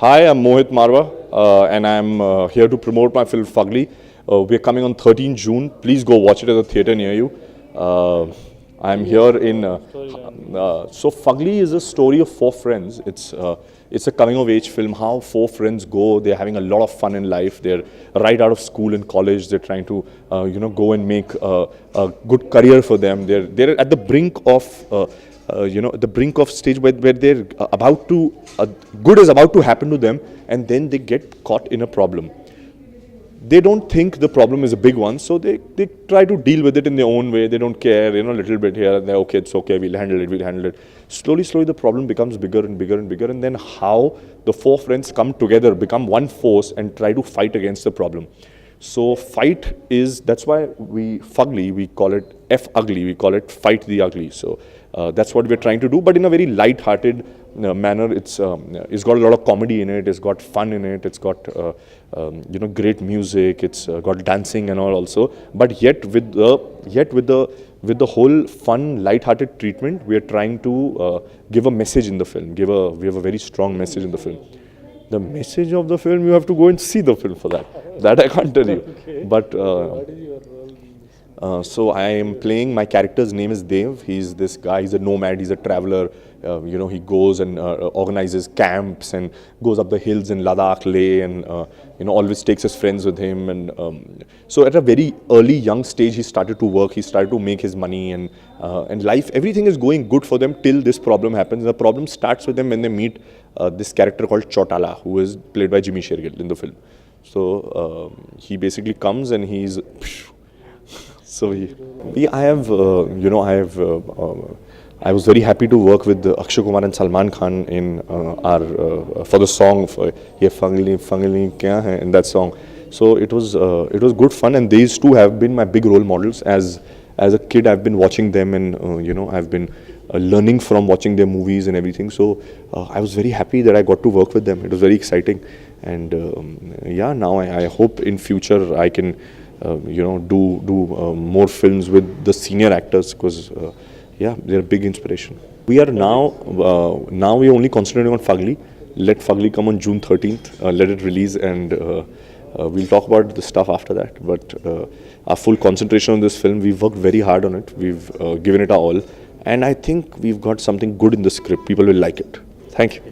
Hi, I'm Mohit Marwa, and I'm here to promote my film Fugly. We're coming on 13 June. Please go watch it at the theatre near you. I'm here in. So Fugly is a story of four friends. It's a coming of age film. How four friends go. They're having a lot of fun in life. They're right out of school and college. They're trying to go and make a good career for them. They're at the brink of. The brink of stage where they're about to, good is about to happen to them, and then they get caught in a problem. They don't think the problem is a big one, so they try to deal with it in their own way. They don't care, a little bit here and there. Okay, it's okay, we'll handle it. Slowly, the problem becomes bigger and bigger and bigger, and then how the four friends come together, become one force, and try to fight against the problem. So fight is, that's why Fugly, we call it F-Ugly, we call it Fight the Ugly. So that's what we're trying to do, but in a very light-hearted manner. It's got a lot of comedy in it, it's got fun in it, it's got great music, it's got dancing and all also, but yet with the whole fun, light-hearted treatment, we are trying to give a message in the film, we have a very strong message in the film. The message of the film, you have to go and see the film for that. That I can't tell you. Okay. But what is your role? So I am playing, my character's name is Dev. He's this guy, he's a nomad, he's a traveler. He goes and organizes camps and goes up the hills in Ladakh, Leh, and always takes his friends with him. And so at a very early, young stage, he started to work, he started to make his money, and life, everything is going good for them till this problem happens. The problem starts with them when they meet this character called Chautala, who is played by Jimmy Shergill in the film. So he basically comes and he's so I was very happy to work with Akshay Kumar and Salman Khan in for the song for Ye Fugly Kya Hai, in that song. So it was good fun, and these two have been my big role models. As a kid, I've been watching them, and I've been learning from watching their movies and everything. So I was very happy that I got to work with them. It was very exciting, and now I hope in future I can do more films with the senior actors, because they're a big inspiration. We are now we're only concentrating on Fugly. Let Fugly come on June 13th. Let it release, and we'll talk about the stuff after that. But our full concentration on this film, we've worked very hard on it. We've given it our all, and I think we've got something good in the script. People will like it. Thank you.